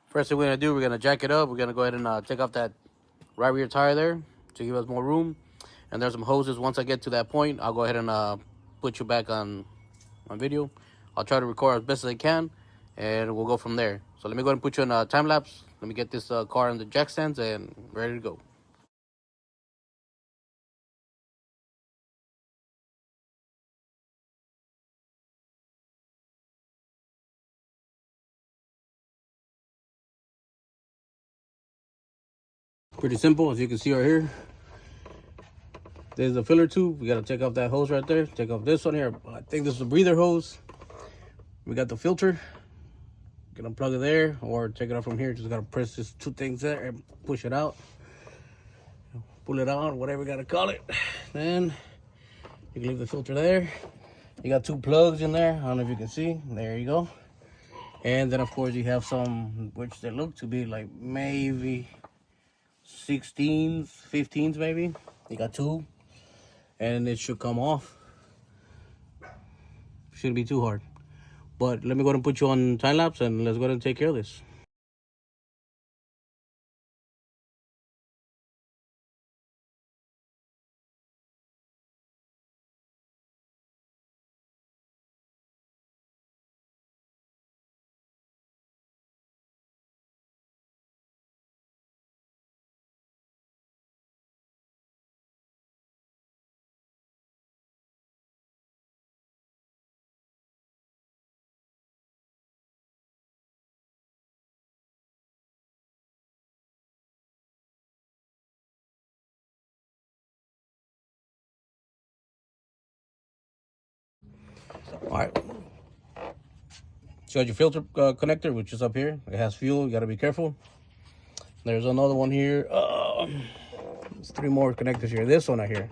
First thing we're gonna do, we're gonna jack it up. We're gonna go ahead and take off that right rear tire there to give us more room. And there's some hoses. Once I get to that point, I'll go ahead and put you back on video. I'll try to record as best as I can, and we'll go from there. So let me go ahead and put you in a time lapse. Let me get this car on the jack stands and ready to go. Pretty simple, as you can see right here. There's a filler tube. We gotta take off that hose right there. Take off this one here. I think this is a breather hose. We got the filter. You can unplug it there or take it off from here. Just gotta press these two things there and push it out. Pull it out, whatever you gotta call it. Then you can leave the filter there. You got two plugs in there. I don't know if you can see. There you go. And then of course you have some, which they look to be like maybe 16s, 15s maybe. You got two. And it should come off. Shouldn't be too hard. But let me go ahead and put you on time lapse and let's go ahead and take care of this. All right. So you got your filter connector, which is up here. It has fuel. You got to be careful. There's another one here. There's three more connectors here. This one right here,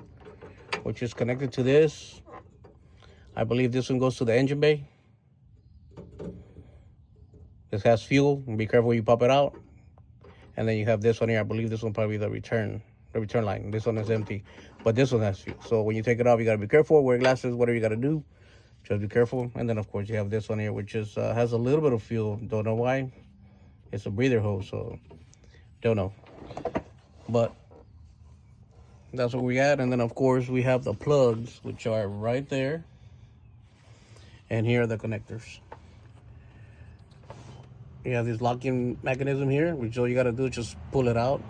which is connected to this. I believe this one goes to the engine bay. This has fuel. Be careful when you pop it out. And then you have this one here. I believe this one probably the return line. This one is empty, but this one has fuel. So when you take it off, you got to be careful. Wear glasses, whatever you got to do. Just be careful. And then of course you have this one here, which is has a little bit of fuel. Don't know why. It's a breather hose, so don't know. But that's what we got. And then of course we have the plugs, which are right there. And here are the connectors. You have this locking mechanism here, which all you gotta do is just pull it out.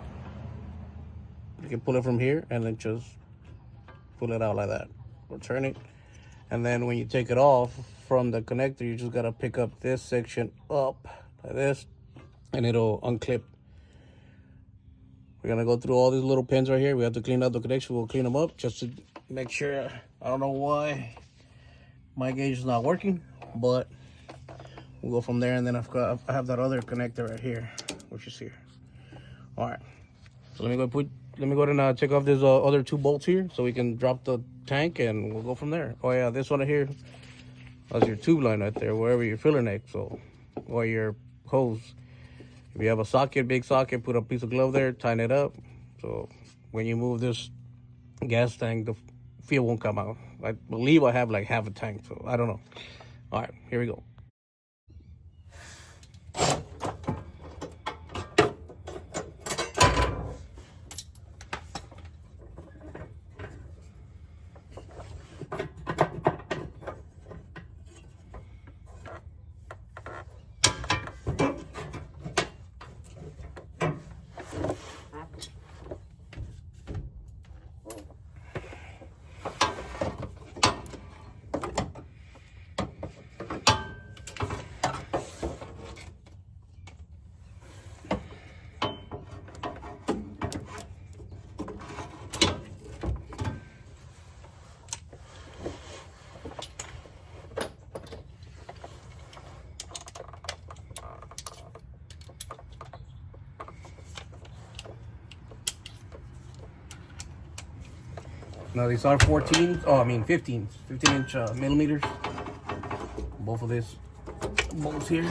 You can pull it from here and then just pull it out like that. Return it. And then when you take it off from the connector, you just gotta pick up this section up like this, and it'll unclip. We're gonna go through all these little pins right here. We have to clean out the connection. We'll clean them up just to make sure. I don't know why my gauge is not working, but we'll go from there. And then I have that other connector right here, which is here. All right. So let me go ahead and take off these other two bolts here so we can drop the tank and we'll go from there. Oh yeah, this one right here, that's your tube line right there, wherever your filler neck, so, or your hose. If you have a socket, big socket, put a piece of glove there, tighten it up. So when you move this gas tank, the fuel won't come out. I believe I have like half a tank, so I don't know. All right, here we go. Now these are 14s, 15s, 15-inch millimeters. Both of these bolts here.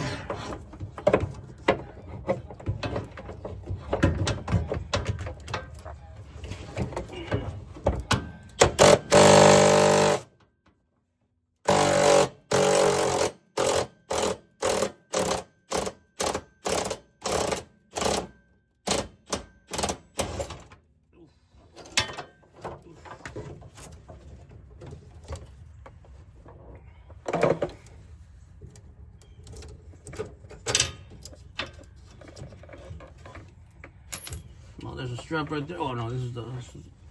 Oh, there's a strap right there. Oh no, this is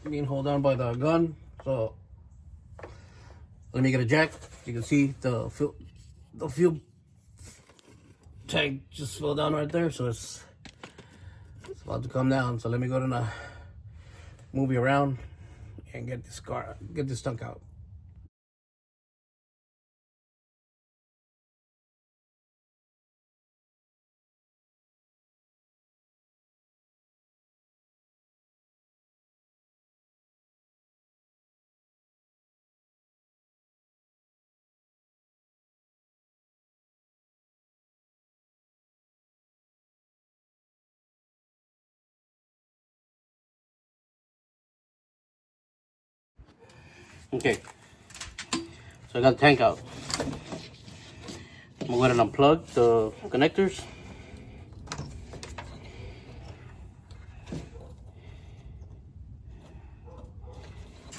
being held down by the gun. So let me get a jack. You can see the fuel tank just fell down right there. So it's about to come down. So let me go to the movie around and get this stunk out. Okay, so I got the tank out. I'm going to unplug the connectors.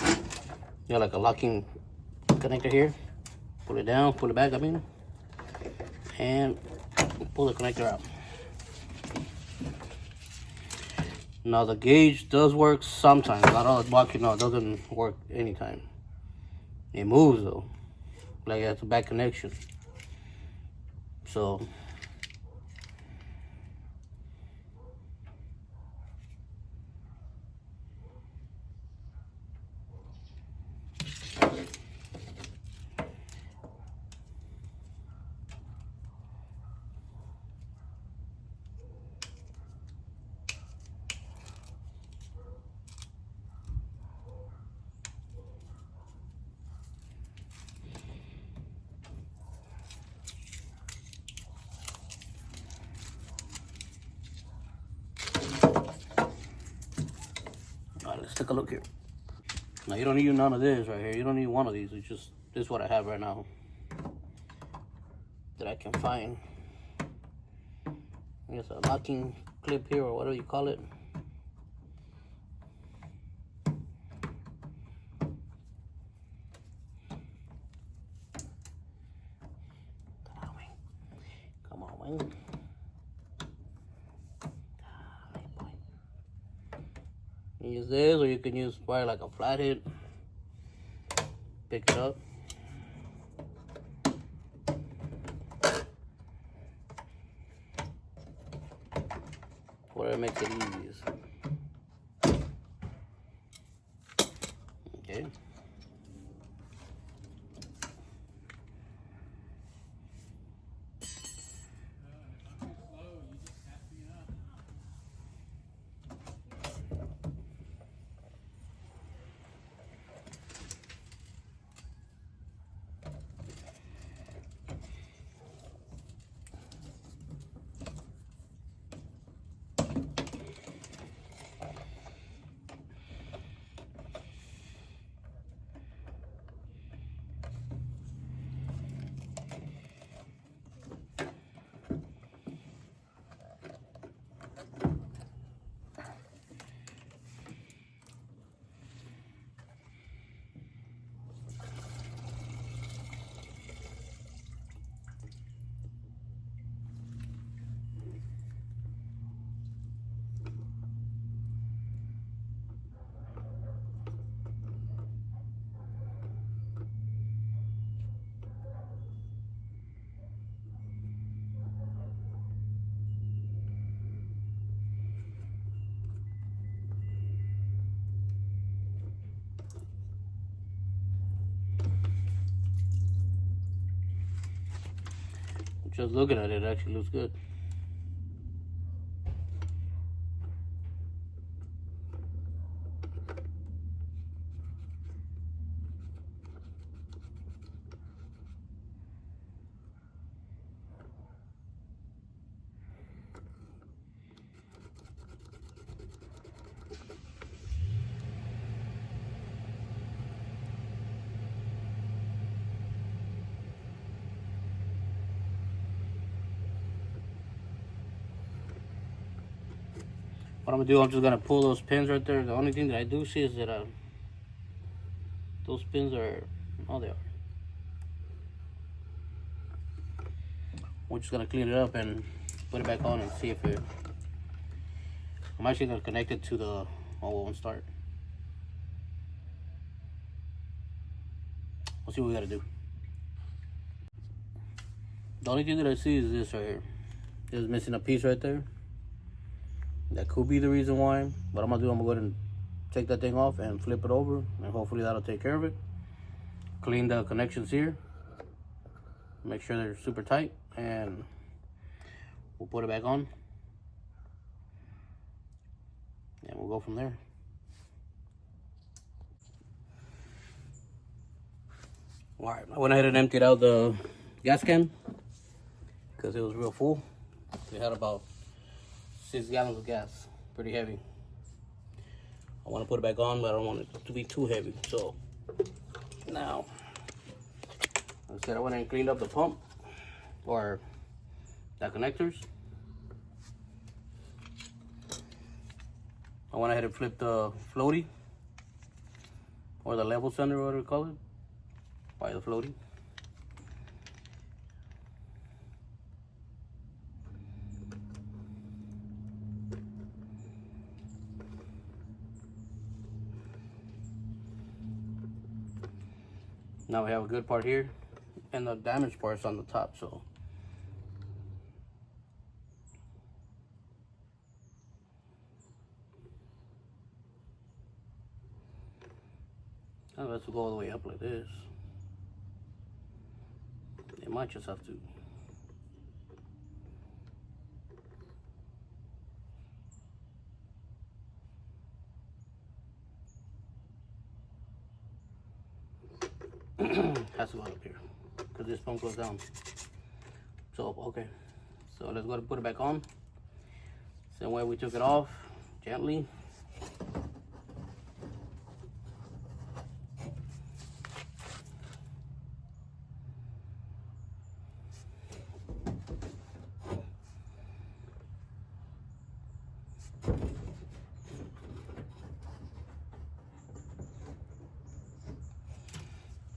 You got like a locking connector here. Pull it down, pull it back, I mean, and pull the connector out. Now the gauge does work sometimes, not all the walking, no, it doesn't work anytime. It moves though, like it's a bad connection. So alright, let's take a look here. Now you don't need none of this right here. You don't need one of these. It's just this is what I have right now that I can find. I guess a locking clip here or whatever you call it. Come on, Wayne. You use this, or you can use probably like a flathead. Pick it up. Whatever makes it easiest. Okay. Just looking at it, it actually looks good. What I'm gonna do, I'm just gonna pull those pins right there. The only thing that I do see is that those pins are, oh, they are. We're just gonna clean it up and put it back on and see if it I'm actually gonna connect it to the, oh, it won't start. We'll see what we gotta do. The only thing that I see is this right here. There's missing a piece right there. That could be the reason why. What I'm gonna do, I'm gonna go ahead and take that thing off and flip it over, and hopefully that'll take care of it. Clean the connections here. Make sure they're super tight, and we'll put it back on. And we'll go from there. All right, I went ahead and emptied out the gas can because it was real full. It had about 6 gallons of gas, pretty heavy. I want to put it back on, but I don't want it to be too heavy. So now, instead I went and cleaned up the pump or the connectors. I went ahead and flipped the floaty or the level center, whatever you call it, by the floaty. Now we have a good part here, and the damaged part's on the top, so. Now let's go all the way up like this. It might just have to. Has to go up here because this pump goes down. So okay, so let's go and put it back on. Same way we took it off, gently.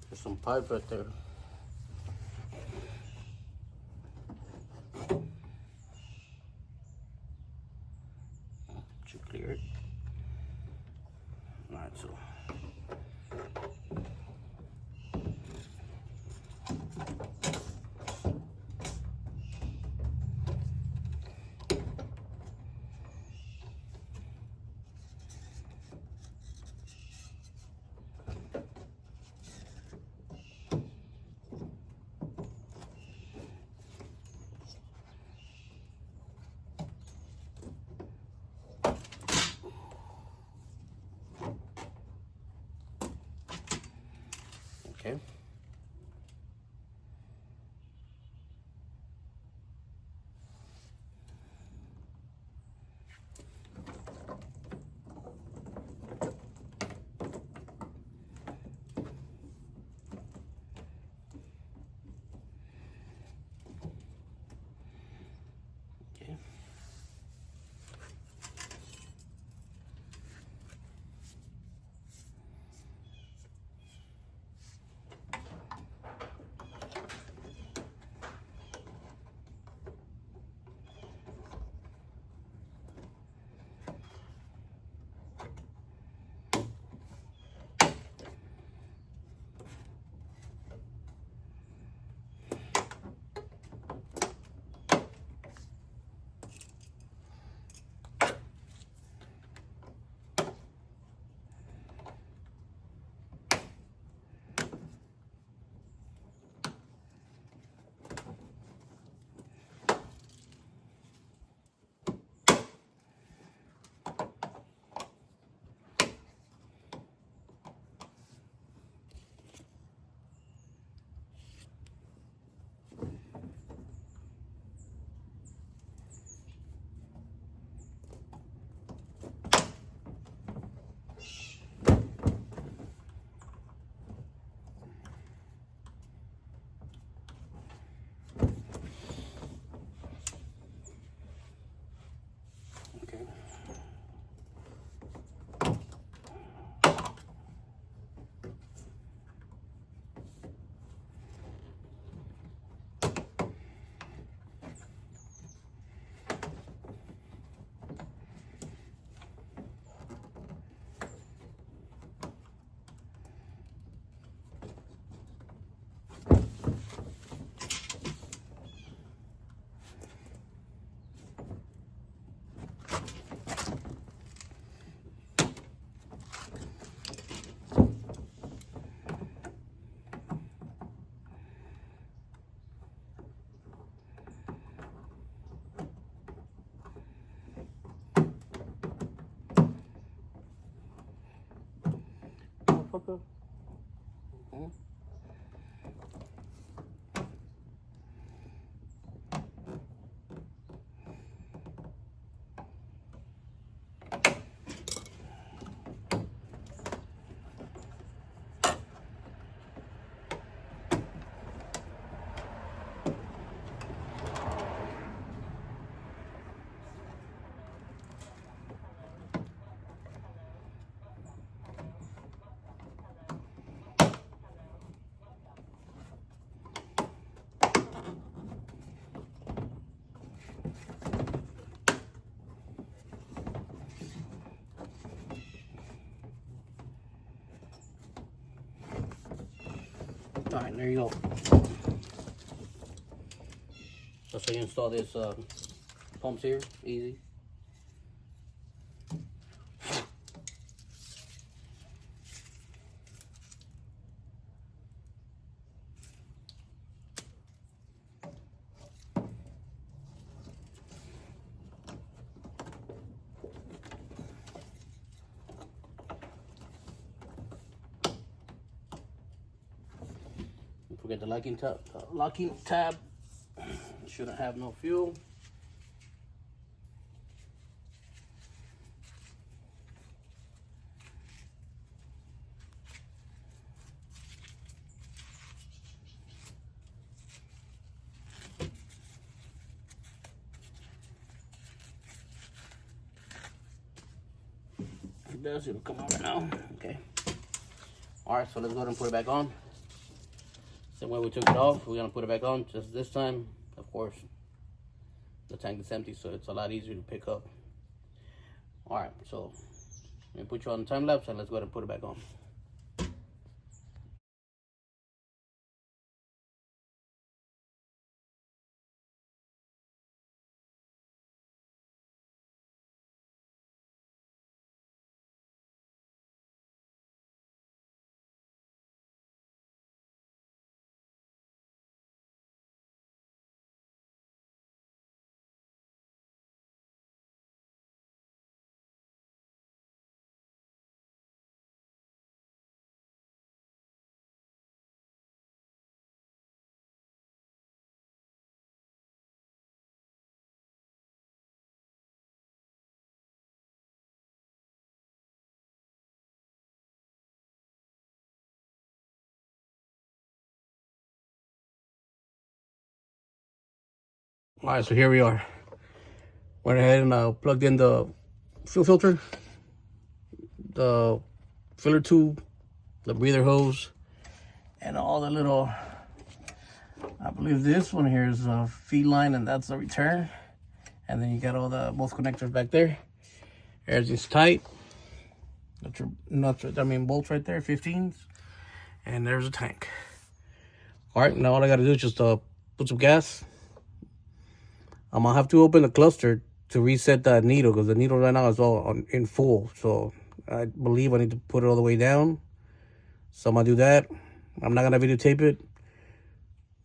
There's some pipe right there. Should clear it. All right, so. Okay. Okay. Okay. All right, there you go. That's how you install this pumps here, easy. Don't forget the locking tab. Locking tab shouldn't have no fuel. If it does, it'll come out right now. Okay. All right, so let's go ahead and put it back on. Same way we took it off, we're gonna put it back on. Just this time, of course, the tank is empty, so it's a lot easier to pick up. All right, so let me put you on the time lapse and let's go ahead and put it back on. All right, so here we are. Went ahead and plugged in the fuel filter, the filler tube, the breather hose, and all the little, I believe this one here is a feed line and that's the return. And then you got all the both connectors back there. Everything's tight. That's your nuts, bolts right there, 15s. And there's a tank. All right, now all I gotta do is just put some gas. I'm gonna have to open the cluster to reset that needle because the needle right now is all in full. So I believe I need to put it all the way down. So I'm gonna do that. I'm not gonna videotape it.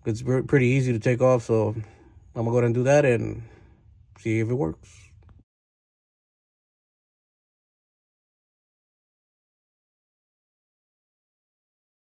It's pretty easy to take off. So I'm gonna go ahead and do that and see if it works.